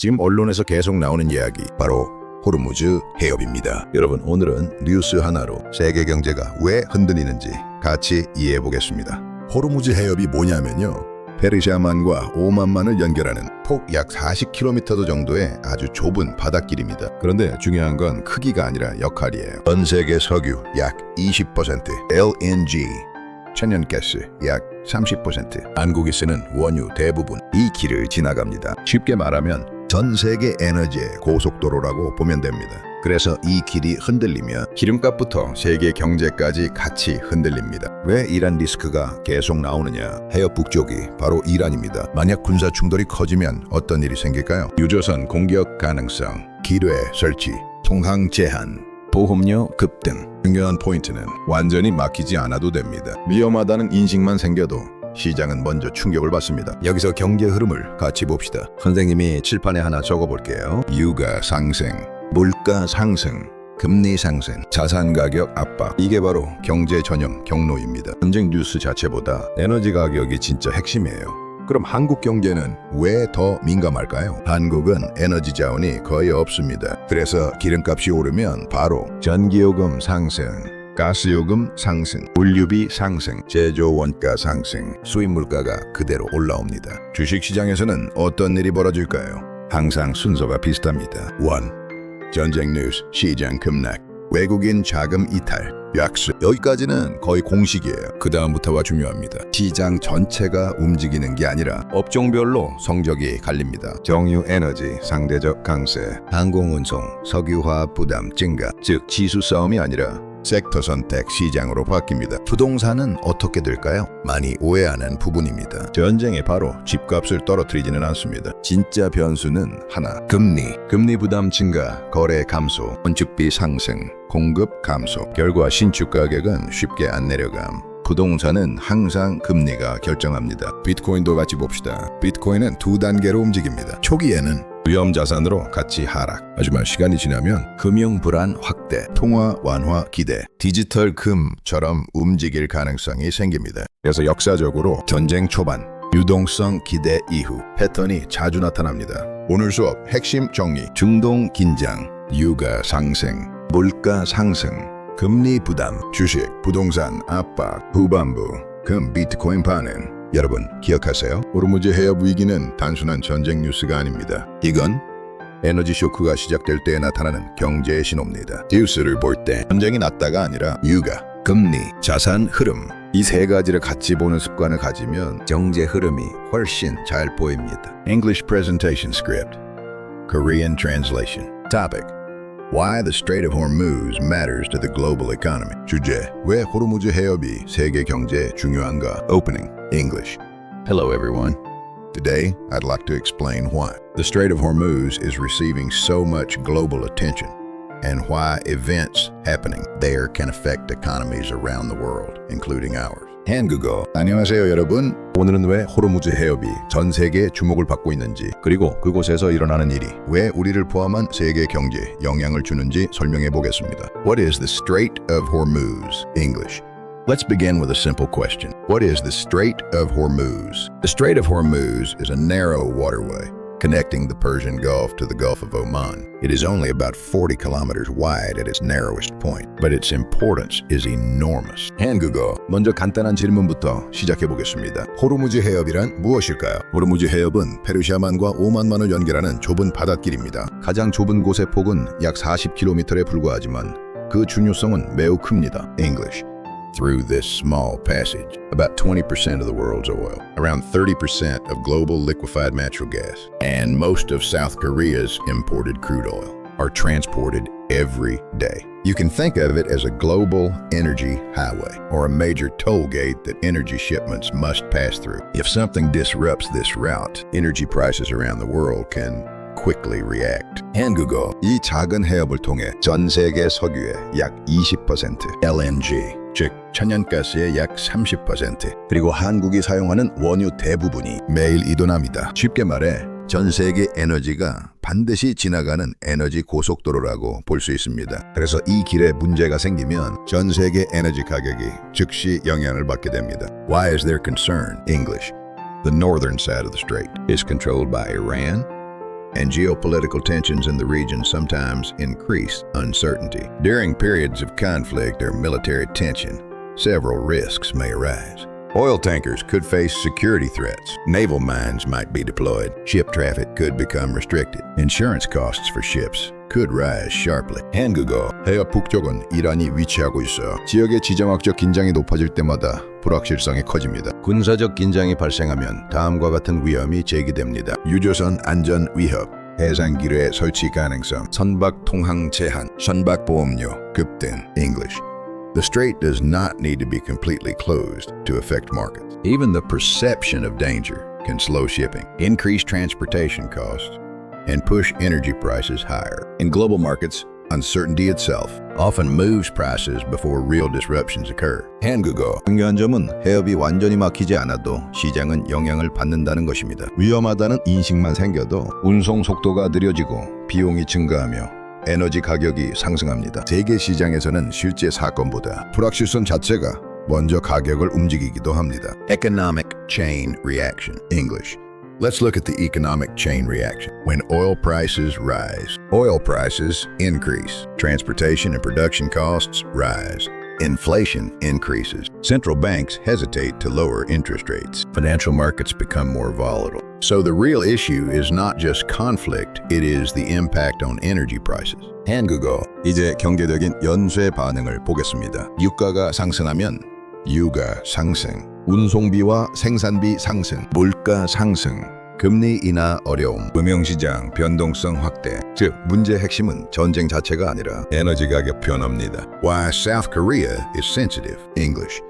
지금 언론에서 계속 나오는 이야기, 바로 호르무즈 해협입니다. 여러분, 오늘은 뉴스 하나로 세계 경제가 왜 흔들리는지 같이 이해해 보겠습니다. 호르무즈 해협이 뭐냐면요, 페르시아만과 오만만을 연결하는 폭 약 40km 정도의 아주 좁은 바닷길입니다. 그런데 중요한 건 크기가 아니라 역할이에요. 전 세계 석유 약 20%, LNG 천연가스 약 30%, 한국이 쓰는 원유 대부분 이 길을 지나갑니다. 쉽게 말하면 전 세계 에너지의 고속도로라고 보면 됩니다. 그래서 이 길이 흔들리면 기름값부터 세계 경제까지 같이 흔들립니다. 왜 이란 리스크가 계속 나오느냐? 해협 북쪽이 바로 이란입니다. 만약 군사 충돌이 커지면 어떤 일이 생길까요? 유조선 공격 가능성, 기뢰 설치, 통항 제한, 보험료 급등. 중요한 포인트는 완전히 막히지 않아도 됩니다. 위험하다는 인식만 생겨도 시장은 먼저 충격을 받습니다. 여기서 경제 흐름을 같이 봅시다. 선생님이 칠판에 하나 적어볼게요. 유가 상승, 물가 상승, 금리 상승, 자산 가격 압박. 이게 바로 경제 전형 경로입니다. 전쟁 뉴스 자체보다 에너지 가격이 진짜 핵심이에요. 그럼 한국 경제는 왜 더 민감할까요? 한국은 에너지 자원이 거의 없습니다. 그래서 기름값이 오르면 바로 전기요금 상승, 가스요금 상승, 물류비 상승, 제조 원가 상승, 수입 물가가 그대로 올라옵니다. 주식시장에서는 어떤 일이 벌어질까요? 항상 순서가 비슷합니다. 1. 전쟁 뉴스, 시장 급락, 외국인 자금 이탈, 약수. 여기까지는 거의 공식이에요. 그 다음부터가 중요합니다. 시장 전체가 움직이는 게 아니라 업종별로 성적이 갈립니다. 정유 에너지 상대적 강세, 항공운송, 석유화학 부담 증가, 즉 지수 싸움이 아니라 섹터 선택 시장으로 바뀝니다. 부동산은 어떻게 될까요? 많이 오해하는 부분입니다. 전쟁이 바로 집값을 떨어뜨리지는 않습니다. 진짜 변수는 하나, 금리 부담 증가, 거래 감소, 건축비 상승, 공급 감소. 결과 신축 가격은 쉽게 안 내려감. 부동산은 항상 금리가 결정합니다. 비트코인도 같이 봅시다. 비트코인은 두 단계로 움직입니다. 초기에는 위험 자산으로 같이 하락. 하지만 시간이 지나면 금융 불안 확대, 통화 완화 기대, 디지털 금처럼 움직일 가능성이 생깁니다. 그래서 역사적으로 전쟁 초반, 유동성 기대 이후 패턴이 자주 나타납니다. 오늘 수업 핵심 정리. 중동 긴장, 유가 상승, 물가 상승, 금리 부담, 주식, 부동산 압박, 후반부, 금, 비트코인 반응. 여러분 기억하세요? 호르무즈 해협 위기는 단순한 전쟁 뉴스가 아닙니다. 이건 에너지 쇼크가 시작될 때 나타나는 경제의 신호입니다. 뉴스를 볼 때 전쟁이 났다가 아니라 유가, 금리, 자산 흐름, 이 세 가지를 같이 보는 습관을 가지면 경제 흐름이 훨씬 잘 보입니다. English presentation script, Korean translation. Topic: Why the Strait of Hormuz matters to the global economy. 주제: 왜 호르무즈 해협이 세계 경제에 중요한가? Opening: English. Hello everyone. Today, I'd like to explain why the Strait of Hormuz is receiving so much global attention and why events happening there can affect economies around the world, including ours. 한국어. 안녕하세요 여러분. 오늘은 왜 호르무즈 해협이 전 세계의 주목을 받고 있는지, 그리고 그곳에서 일어나는 일이 왜 우리를 포함한 세계 경제에 영향을 주는지 설명해 보겠습니다. What is the Strait of Hormuz? English. Let's begin with a simple question. What is the Strait of Hormuz? The Strait of Hormuz is a narrow waterway connecting the Persian Gulf to the Gulf of Oman. It is only about 40 kilometers wide at its narrowest point, but its importance is enormous. 한국어. 먼저 간단한 질문부터 시작해 보겠습니다. 호르무즈 해협이란 무엇일까요? 호르무즈 해협은 페르시아만과 오만만을 연결하는 좁은 바닷길입니다. 가장 좁은 곳의 폭은 약 40km에 불과하지만 그 중요성은 매우 큽니다. English. Through this small passage, about 20% of the world's oil, around 30% of global liquefied natural gas, and most of South Korea's imported crude oil are transported every day. You can think of it as a global energy highway or a major toll gate that energy shipments must pass through. If something disrupts this route, energy prices around the world can quickly react. 한국어. 이 작은 해협을 통해 전 세계 석유의 약 20%, LNG, 즉 천연가스의 약 30%, 그리고 한국이 사용하는 원유 대부분이 매일 이동합니다. 쉽게 말해 전 세계 에너지가 반드시 지나가는 에너지 고속도로라고 볼 수 있습니다. 그래서 이 길에 문제가 생기면 전 세계 에너지 가격이 즉시 영향을 받게 됩니다. Why is there concern? English. The northern side of the strait is controlled by Iran and geopolitical tensions in the region sometimes increase uncertainty. During periods of conflict or military tension, several risks may arise. Oil tankers could face security threats. Naval mines might be deployed. Ship traffic could become restricted. Insurance costs for ships could rise sharply. 한국어 해협 북쪽은 이란이 위치하고 있어 지역의 지정학적 긴장이 높아질 때마다 불확실성이 커집니다. 군사적 긴장이 발생하면 다음과 같은 위험이 제기됩니다. 유조선 안전 위협, 해상기뢰 설치 가능성, 선박 통항 제한, 선박 보험료 급등. English. The strait does not need to be completely closed to affect markets. Even the perception of danger can slow shipping, increase transportation costs, and push energy prices higher. In global markets, uncertainty itself often moves prices before real disruptions occur. 한국어 중요한 점은 해협이 완전히 막히지 않아도 시장은 영향을 받는다는 것입니다. 위험하다는 인식만 생겨도 운송 속도가 느려지고 비용이 증가하며 에너지 가격이 상승합니다. 세계 시장에서는 실제 사건보다 불확실성 자체가 먼저 가격을 움직이기도 합니다. Economic chain reaction. English. Let's look at the economic chain reaction. When oil prices rise, oil prices increase. Transportation and production costs rise. Inflation increases. Central banks hesitate to lower interest rates. Financial markets become more volatile. So the real issue is not just conflict, it is the impact on energy prices. 한국어. 이제 경제적인 연쇄 반응을 보겠습니다. 유가가 상승하면 유가 상승, 운송비와 생산비 상승, 물가 상승, 금리 인하 어려움, 금융시장 변동성 확대. 즉, 문제의 핵심은 전쟁 자체가 아니라 에너지 가격 변화입니다. Why South Korea is sensitive. English.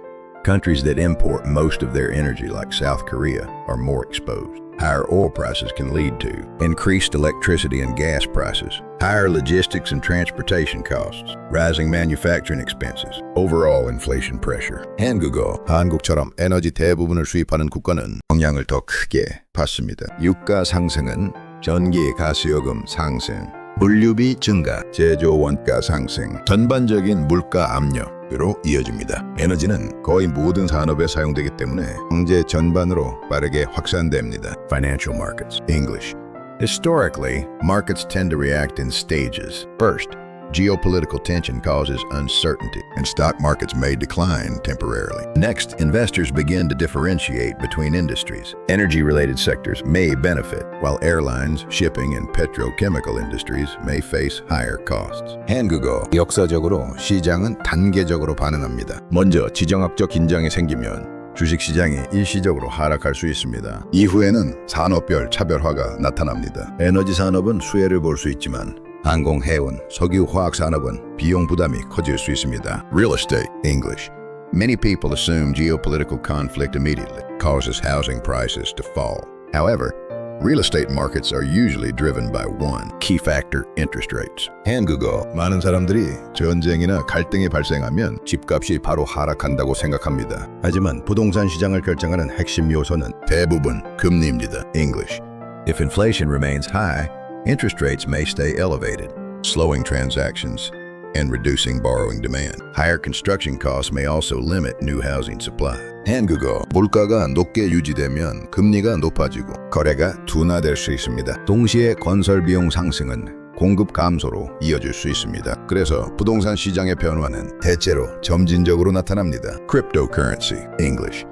Countries that import most of their energy, like South Korea, are more exposed. Higher oil prices can lead to increased electricity and gas prices, higher logistics and transportation costs, rising manufacturing expenses, overall inflation pressure. 한국어, 한국처럼 에너지 대부분을 수입하는 국가는 영향을 더 크게 받습니다. 유가 상승은 전기, 가스요금 상승, 물류비 증가, 제조 원가 상승, 전반적인 물가 압력으로 이어집니다. 에너지는 거의 모든 산업에 사용되기 때문에 경제 전반으로 빠르게 확산됩니다. Financial markets. English. Historically, markets tend to react in stages. First, geopolitical tension causes uncertainty, and stock markets may decline temporarily. Next, investors begin to differentiate between industries. Energy-related sectors may benefit, while airlines, shipping, and petrochemical industries may face higher costs. 한국어. 역사적으로 시장은 단계적으로 반응합니다. 먼저 지정학적 긴장이 생기면 주식시장이 일시적으로 하락할 수 있습니다. 이후에는 산업별 차별화가 나타납니다. 에너지 산업은 수혜를 볼 수 있지만 항공, 해운, 석유, 화학 산업은 비용 부담이 커질 수 있습니다. Real estate. English. Many people assume geopolitical conflict immediately causes housing prices to fall. However, real estate markets are usually driven by one key factor: interest rates. 한국어. 많은 사람들이 전쟁이나 갈등이 발생하면 집값이 바로 하락한다고 생각합니다. 하지만 부동산 시장을 결정하는 핵심 요소는 대부분 금리입니다. English. If inflation remains high, interest rates may stay elevated, slowing transactions and reducing borrowing demand. Higher construction costs may also limit new housing supply. 한국어. 물가가 높게 유지되면 금리가 높아지고 거래가 둔화될 수 있습니다. 동시에 건설 비용 상승은 공급 감소로 이어질 수 있습니다. 그래서 부동산 시장의 변화는 대체로 점진적으로 나타납니다. Cryptocurrency. English.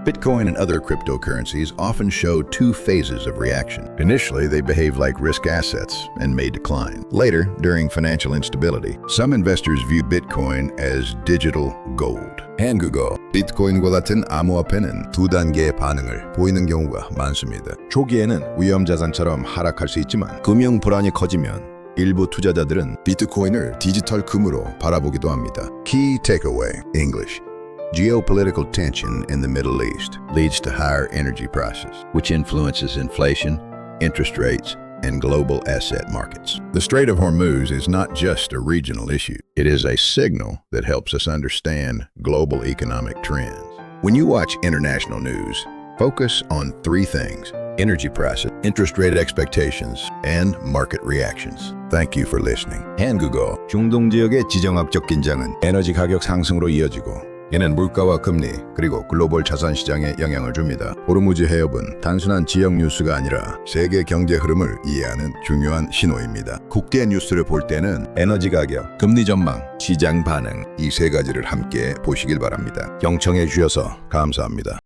Bitcoin and other cryptocurrencies often show two phases of reaction. Initially, they behave like risk assets and may decline. Later, during financial instability, some investors view Bitcoin as digital gold. 한국어. 비트코인과 같은 암호화폐는 두 단계의 반응을 보이는 경우가 많습니다. 초기에는 위험자산처럼 하락할 수 있지만 금융 불안이 커지면 일부 투자자들은 비트코인을 디지털 금으로 바라보기도 합니다. Key takeaway. English. Geopolitical tension in the Middle East leads to higher energy prices, which influences inflation, interest rates, and global asset markets. The Strait of Hormuz is not just a regional issue. It is a signal that helps us understand global economic trends. When you watch international news, focus on three things: energy prices, interest rate expectations, and market reactions. Thank you for listening. 한국어. 중동 지역의 지정학적 긴장은 에너지 가격 상승으로 이어지고 이는 물가와 금리 그리고 글로벌 자산 시장에 영향을 줍니다. 호르무즈 해협은 단순한 지역 뉴스가 아니라 세계 경제 흐름을 이해하는 중요한 신호입니다. 국제 뉴스를 볼 때는 에너지 가격, 금리 전망, 시장 반응 이 세 가지를 함께 보시길 바랍니다. 경청해 주셔서 감사합니다.